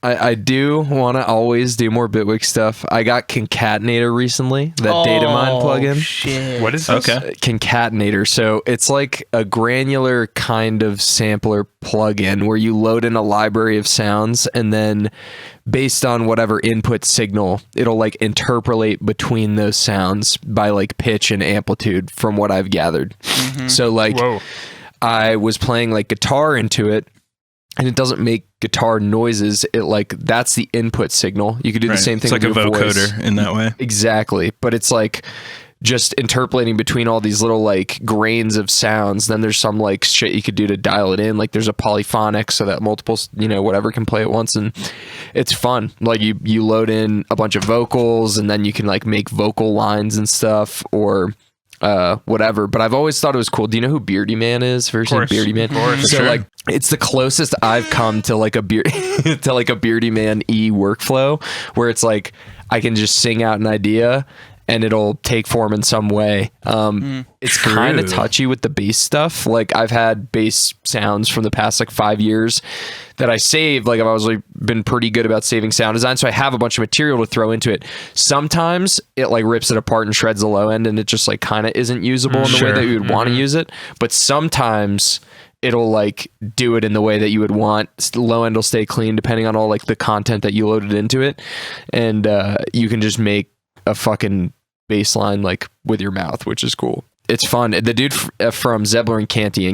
I do want to always do more Bitwig stuff. I got Concatenator recently, that data mine plugin. Shit. What is this? Okay. Concatenator. So it's like a granular kind of sampler plugin where you load in a library of sounds, and then based on whatever input signal, it'll like interpolate between those sounds by like pitch and amplitude from what I've gathered. So like I was playing like guitar into it, and it doesn't make guitar noises. It like, that's the input signal. You could do the same thing it's like with a your vocoder voice. in that way. Exactly. But it's like just interpolating between all these little like grains of sounds. Then there's some like shit you could do to dial it in. Like there's a polyphonic so that multiple, you know, whatever can play at once. And it's fun. Like you load in a bunch of vocals, and then you can like make vocal lines and stuff, or whatever. But I've always thought it was cool. Do you know who Beardy Man is? Have you seen Beardy Man? So like, it's the closest I've come to like a to like a Beardy Man workflow, where it's like I can just sing out an idea and it'll take form in some way. It's kind of touchy with the bass stuff. Like I've had bass sounds from the past like 5 years that I saved. Like I've always like been pretty good about saving sound design, so I have a bunch of material to throw into it. Sometimes it like rips it apart and shreds the low end, and it just like kind of isn't usable in the way that you would want to use it. But sometimes it'll like do it in the way that you would want. Low end will stay clean depending on all like the content that you loaded into it, and you can just make a fucking bass line like with your mouth, which is cool. It's fun. The dude from Zebler and Canty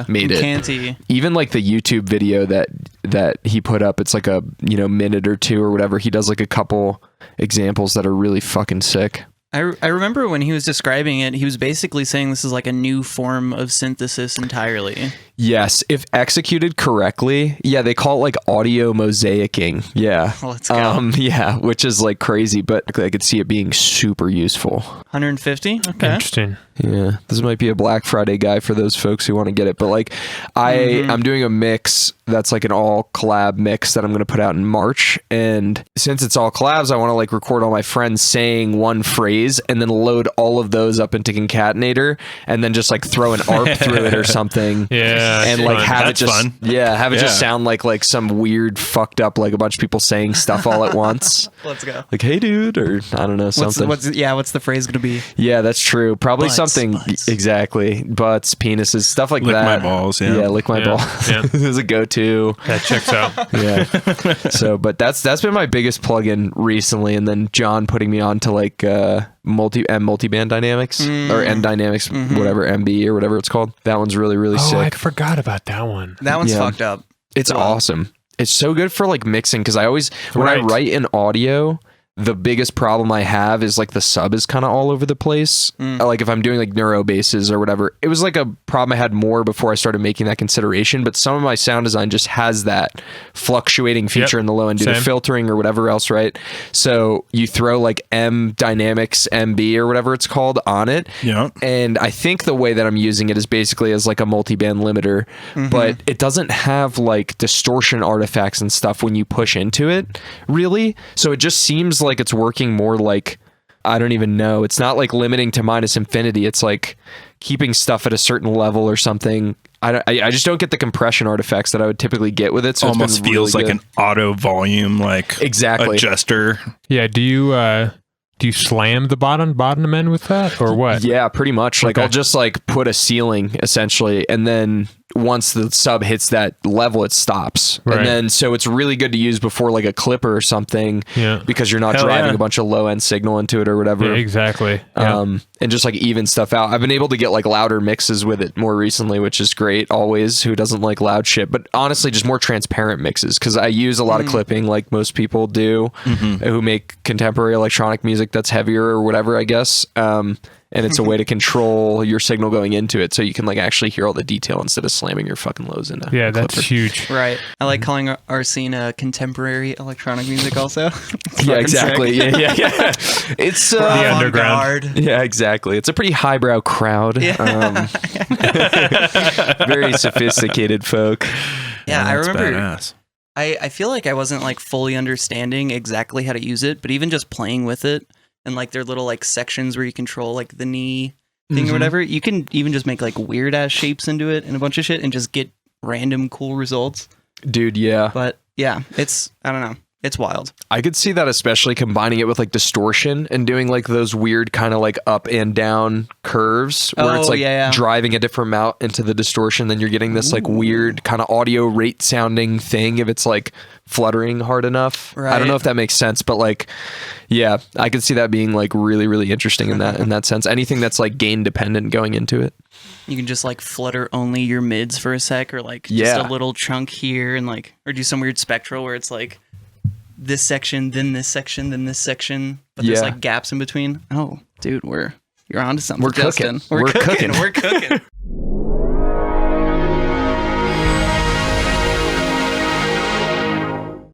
made it. Canty. Even like the YouTube video that he put up, it's like a, you know, minute or two or whatever. He does like a couple examples that are really fucking sick. I remember when he was describing it, he was basically saying this is like a new form of synthesis entirely. Yes, if executed correctly. Yeah, they call it like audio mosaicing. Yeah. Let's go. Yeah, which is like crazy, but I could see it being super useful. 150? Okay. Interesting. Yeah, this might be a Black Friday guy for those folks who want to get it. But like, I'm doing a mix that's like an all collab mix that I'm going to put out in March. And since it's all collabs, I want to like record all my friends saying one phrase and then load all of those up into Concatenator and then just like throw an ARP through it or something. Yeah, and like have That's it just fun. have it just sound like some weird fucked up like a bunch of people saying stuff all at once. Let's go. Like, hey dude, or I don't know, something. What's the phrase gonna be? Yeah, that's true. Probably Butts, something butts. Exactly. Butts, penises, stuff like Lick that. my balls, yeah. Yeah, lick my balls. Yeah. Is a go-to. That checks out. Yeah. So, but that's been my biggest plugin recently, and then John putting me on to like multi-band dynamics or Mdynamics, whatever, MB or whatever it's called. That one's really, really Oh, I sick. forgot about that one. That one's Yeah. fucked up. It's awesome. It's so good for like mixing, because I always, when I Right. write in audio, the biggest problem I have is like the sub is kind of all over the place. Like if I'm doing like neuro basses or whatever, it was like a problem I had more before I started making that consideration. But some of my sound design just has that fluctuating feature in the low end due to Same. filtering or whatever else, right? So you throw like Mdynamics MB or whatever it's called on it. Yeah. And I think the way that I'm using it is basically as like a multi-band limiter, but it doesn't have like distortion artifacts and stuff when you push into it, really. So it just seems like it's working more like, I don't even know. It's not like limiting to minus infinity. It's like keeping stuff at a certain level or something. I just don't get the compression artifacts that I would typically get with it. So Almost it's been feels really like good. an auto volume, like Exactly. adjuster. Yeah. Do you slam the bottom end with that, or what? Yeah, pretty much. Like Okay. I'll just like put a ceiling essentially, and then once the sub hits that level, it stops. Right. And then so it's really good to use before like a clipper or something, Yeah. because you're not Hell driving yeah. a bunch of low end signal into it or whatever. Yeah, exactly. Yeah. And just like even stuff out. I've been able to get like louder mixes with it more recently, which is great. Always, who doesn't like loud shit? But honestly, just more transparent mixes, because I use a lot of clipping like most people do who make contemporary electronic music that's heavier or whatever, I guess. And it's a way to control your signal going into it, so you can like actually hear all the detail instead of slamming your fucking lows into. Yeah, a that's clipper. huge. Right. I like calling our scene contemporary electronic music also. Yeah, exactly. Yeah. It's The underground. Avant-garde. yeah, exactly. It's a pretty highbrow crowd. Very sophisticated folk. Yeah, I That's remember. badass. I feel like I wasn't like fully understanding exactly how to use it, but even just playing with it and like their little like sections where you control like the knee thing or whatever, you can even just make like weird ass shapes into it and a bunch of shit and just get random cool results. Dude, yeah. But Yeah, it's, I don't know. It's wild. I could see that, especially combining it with like distortion and doing like those weird kind of like up and down curves where it's like driving a different amount into the distortion. Then you're getting this like weird kind of audio rate sounding thing if it's like fluttering hard enough. Right. I don't know if that makes sense, but like, yeah, I could see that being like really, really interesting in that sense. Anything that's like gain dependent going into it. You can just like flutter only your mids for a sec, or like just a little chunk here, and like, or do some weird spectral where it's like this section, then this section, then this section, but there's like gaps in between. Oh, dude, you're onto something. We're Justin. cooking. We're cooking. We're cooking.